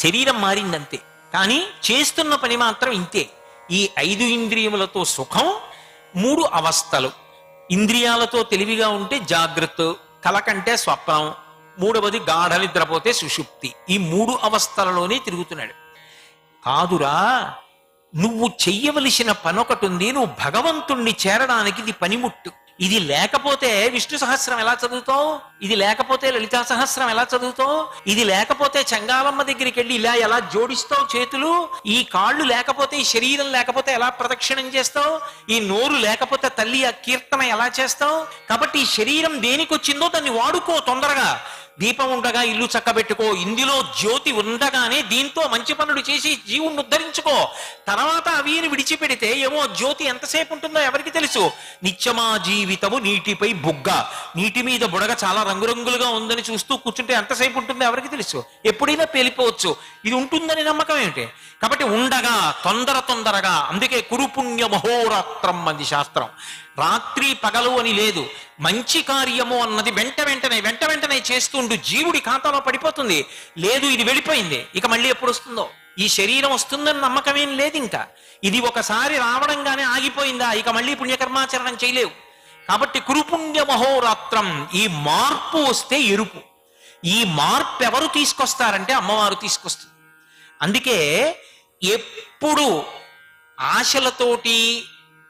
శరీరం మారిందంతే, కానీ చేస్తున్న పని మాత్రం ఇంతే. ఈ 5 ఇంద్రియములతో సుఖం, 3 అవస్థలు. ఇంద్రియాలతో తెలివిగా ఉంటే జాగ్రత్త, కలకంటే స్వప్నం, 3వది గాఢ నిద్రపోతే సుషుప్తి. ఈ 3 అవస్థలలోనే తిరుగుతున్నాడు. కాదురా, నువ్వు చెయ్యవలసిన పనొకటి ఉంది. నువ్వు భగవంతుణ్ణి చేరడానికి ఇది పనిముట్టు. ఇది లేకపోతే విష్ణు సహస్రం ఎలా చదువుతావు? ఇది లేకపోతే లలితా సహస్రం ఎలా చదువుతావు? ఇది లేకపోతే చంగాలమ్మ దగ్గరికి వెళ్ళి ఇలా ఎలా జోడిస్తావు చేతులు? ఈ కాళ్ళు లేకపోతే, ఈ శరీరం లేకపోతే ఎలా ప్రదక్షిణం చేస్తావు? ఈ నోరు లేకపోతే తల్లి ఆ కీర్తన ఎలా చేస్తావు? కాబట్టి ఈ శరీరం దేనికి వచ్చిందో దాన్ని వాడుకో తొందరగా. దీపం ఉండగా ఇల్లు చక్కబెట్టుకో. ఇందులో జ్యోతి ఉండగానే దీంతో మంచి పనులు చేసి జీవుణ్ణి ఉద్ధరించుకో. తర్వాత అవిని విడిచిపెడితే ఏమో జ్యోతి ఎంతసేపు ఉంటుందో ఎవరికి తెలుసు? నిత్యమా జీవితము నీటిపై బుగ్గ. నీటి మీద బుడగ చాలా రంగురంగులుగా ఉందని చూస్తూ కూర్చుంటే ఎంతసేపు ఉంటుందో ఎవరికి తెలుసు? ఎప్పుడైనా పేలిపోవచ్చు. ఇది ఉంటుందని నమ్మకం ఏమిటి? కాబట్టి ఉండగా తొందరగా. అందుకే కురుపుణ్య మహోరాత్రం అంది శాస్త్రం. రాత్రి పగలు అని లేదు. మంచి కార్యము అన్నది వెంట వెంటనే చేస్తుండు. జీవుడి ఖాతాలో పడిపోతుంది. లేదు, ఇది వెళ్ళిపోయింది, ఇక మళ్ళీ ఎప్పుడు వస్తుందో? ఈ శరీరం వస్తుందని నమ్మకమేం లేదు. ఇంకా ఇది ఒకసారి రావడంగానే ఆగిపోయిందా, ఇక మళ్ళీ పుణ్యకర్మాచరణం చేయలేవు. కాబట్టి కురుపుణ్య మహోరాత్రం. ఈ మార్పు వస్తే ఎరుపు. ఈ మార్పు ఎవరు తీసుకొస్తారంటే అమ్మవారు తీసుకొస్తుంది. అందుకే ఎప్పుడు ఆశలతోటి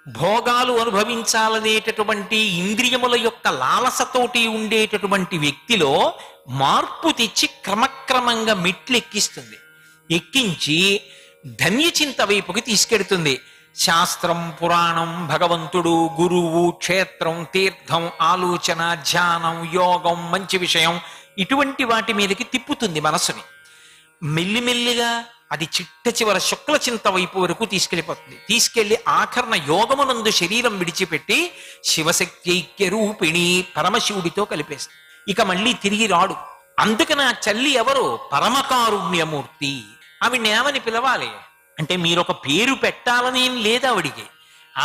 భోగాలు అనుభవించాలనేటటువంటి ఇంద్రియముల యొక్క లాలసతోటి ఉండేటటువంటి వ్యక్తిలో మార్పు తెచ్చి క్రమక్రమంగా మెట్లు ఎక్కిస్తుంది. ఎక్కించి ధన్యచింత వైపుకి తీసుకెడుతుంది. శాస్త్రం, పురాణం, భగవంతుడు, గురువు, క్షేత్రం, తీర్థం, ఆలోచన, ధ్యానం, యోగం, మంచి విషయం, ఇటువంటి వాటి మీదకి తిప్పుతుంది మనసుని. మెల్లిమెల్లిగా అది చిట్ట చివర శుక్ల చింత వైపు వరకు తీసుకెళ్ళిపోతుంది. తీసుకెళ్లి ఆఖరణ యోగమునందు శరీరం విడిచిపెట్టి శివశక్తి ఐక్య రూపిణి పరమశివుడితో కలిపేస్తుంది. ఇక మళ్ళీ తిరిగి రాడు. అందుకని ఆ చల్లి ఎవరు? పరమకారుణ్యమూర్తి. ఆవిడ్ని ఏమని పిలవాలి అంటే, మీరు ఒక పేరు పెట్టాలని ఏం లేదు ఆవిడికి.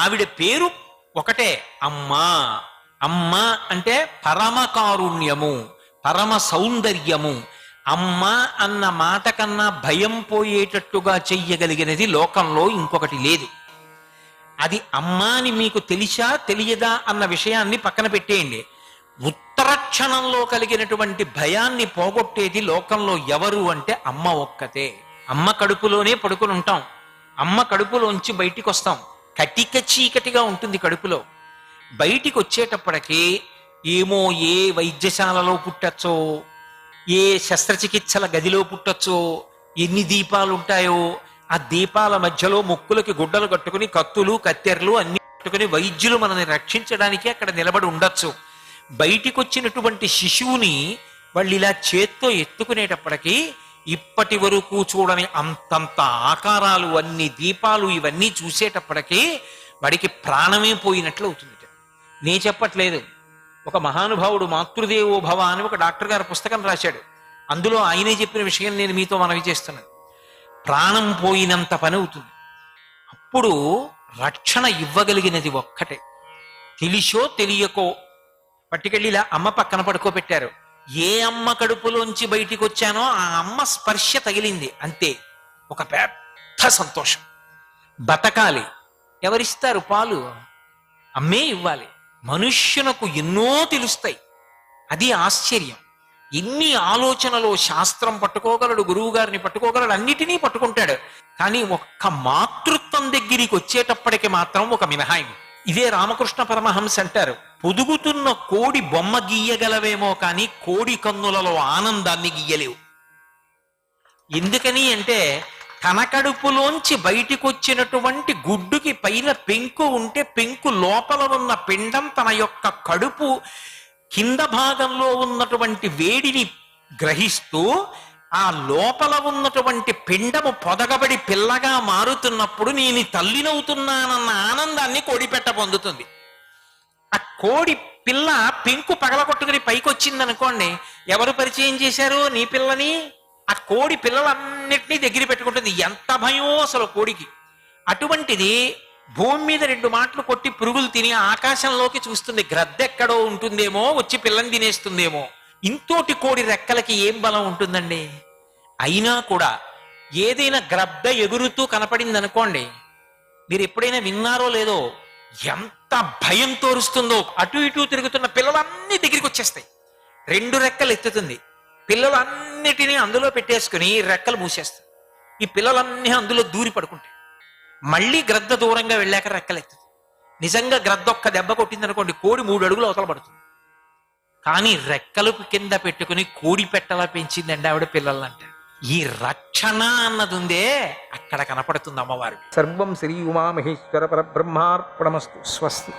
ఆవిడ పేరు ఒకటే, అమ్మా. అమ్మ అంటే పరమకారుణ్యము, పరమ సౌందర్యము. అమ్మ అన్న మాట కన్నా భయం పోయేటట్టుగా చెయ్యగలిగినది లోకంలో ఇంకొకటి లేదు. అది అమ్మా అని మీకు తెలిసా తెలియదా అన్న విషయాన్ని పక్కన పెట్టేయండి. ఉత్తర క్షణంలో కలిగినటువంటి భయాన్ని పోగొట్టేది లోకంలో ఎవరు అంటే అమ్మ ఒక్కతే. అమ్మ కడుపులోనే పడుకుని ఉంటాం. అమ్మ కడుపులోంచి బయటికి వస్తాం. కటిక చీకటిగా ఉంటుంది కడుపులో. బయటికి వచ్చేటప్పటికి ఏమో ఏ వైద్యశాలలో పుట్టచ్చో, ఏ శస్త్రచికిత్సల గదిలో పుట్టచ్చో, ఎన్ని దీపాలు ఉంటాయో, ఆ దీపాల మధ్యలో ముక్కులకి గుడ్డలు కట్టుకుని కత్తులు కత్తెరలు అన్ని కట్టుకుని వైద్యులు మనల్ని రక్షించడానికి అక్కడ నిలబడి ఉండొచ్చు. బయటికి వచ్చినటువంటి శిశువుని వాళ్ళు ఇలా చేత్తో ఎత్తుకునేటప్పటికీ ఇప్పటి వరకు చూడని అంతంత ఆకారాలు, అన్ని దీపాలు, ఇవన్నీ చూసేటప్పటికీ వాడికి ప్రాణమే పోయినట్లు అవుతుంది. నే చెప్పట్లేదు. ఒక మహానుభావుడు మాతృదేవో భవ అని ఒక డాక్టర్ గారు పుస్తకం రాశాడు. అందులో ఆయనే చెప్పిన విషయం నేను మీతో మనవి చేస్తున్నాను. ప్రాణం పోయినంత పని అవుతుంది. అప్పుడు రక్షణ ఇవ్వగలిగినది ఒక్కటే. తెలిసో తెలియకో పట్టుకెళ్ళి ఇలా అమ్మ పక్కన పడుకోబెట్టారు. ఏ అమ్మ కడుపులోంచి బయటికి వచ్చానో ఆ అమ్మ స్పర్శ తగిలింది, అంతే. ఒక పెద్ద సంతోషం. బతకాలి. ఎవరిస్తారు పాలు? అమ్మే ఇవ్వాలి. మనుష్యునకు ఎన్నో తెలుస్తాయి. అది ఆశ్చర్యం. ఎన్ని ఆలోచనలో శాస్త్రం పట్టుకోగలడు, గురువు గారిని పట్టుకోగలడు, అన్నిటినీ పట్టుకుంటాడు. కానీ ఒక్క మాతృత్వం దగ్గరికి వచ్చేటప్పటికి మాత్రం ఒక మినహాయింపు. ఇదే రామకృష్ణ పరమహంస అంటారు, పొదుగుతున్న కోడి బొమ్మ గీయగలవేమో కానీ కోడి కన్నులలో ఆనందాన్ని గీయలేవు. ఎందుకని అంటే తన కడుపులోంచి బయటికి వచ్చినటువంటి గుడ్డుకి పైన పెంకు ఉంటే పెంకు లోపల ఉన్న పిండం తన యొక్క కడుపు కింద భాగంలో ఉన్నటువంటి వేడిని గ్రహిస్తూ ఆ లోపల ఉన్నటువంటి పిండము పొదగబడి పిల్లగా మారుతున్నప్పుడు నేను తల్లినవుతున్నానన్న ఆనందాన్ని కోడి పెట్ట పొందుతుంది. ఆ కోడి పిల్ల పెంకు పగలగొట్టుకుని పైకి వచ్చిందనుకోండి, ఎవరు పరిచయం చేశారు నీ పిల్లని? ఆ కోడి పిల్లలన్నిటినీ దగ్గర పెట్టుకుంటుంది. ఎంత భయం అసలు కోడికి. అటువంటిది భూమి మీద 2 మాటలు కొట్టి పురుగులు తిని ఆకాశంలోకి చూస్తుంది. గ్రద్దెక్కడో ఉంటుందేమో, వచ్చి పిల్లని తినేస్తుందేమో. ఇంతోటి కోడి రెక్కలకి ఏం బలం ఉంటుందండి? అయినా కూడా ఏదైనా గ్రద్ద ఎగురుతూ కనపడింది అనుకోండి, మీరు ఎప్పుడైనా విన్నారో లేదో, ఎంత భయం తోరుస్తుందో. అటు ఇటు తిరుగుతున్న పిల్లలన్నీ దగ్గరికి వచ్చేస్తాయి. 2 రెక్కలు ఎత్తుతుంది, పిల్లలన్నిటినీ అందులో పెట్టేసుకుని రెక్కలు మూసేస్తాయి. ఈ పిల్లలన్నీ అందులో దూరి పడుకుంటాయి. మళ్ళీ గ్రద్ద దూరంగా వెళ్ళాక రెక్కలు ఎత్తుతుంది. నిజంగా గ్రద్ద ఒక్క దెబ్బ కొట్టింది అనుకోండి, కోడి 3 అడుగులు అవతల పడుతుంది. కానీ రెక్కలు కింద పెట్టుకుని కోడి పెట్టలా పెంచిందండి ఆవిడ పిల్లలంటే. ఈ రక్షణ అన్నది ఉందే, అక్కడ కనపడుతుంది అమ్మవారు. సర్వం శ్రీ ఉమామహేశ్వర పరబ్రహ్మార్పణమస్తు. స్వస్తి.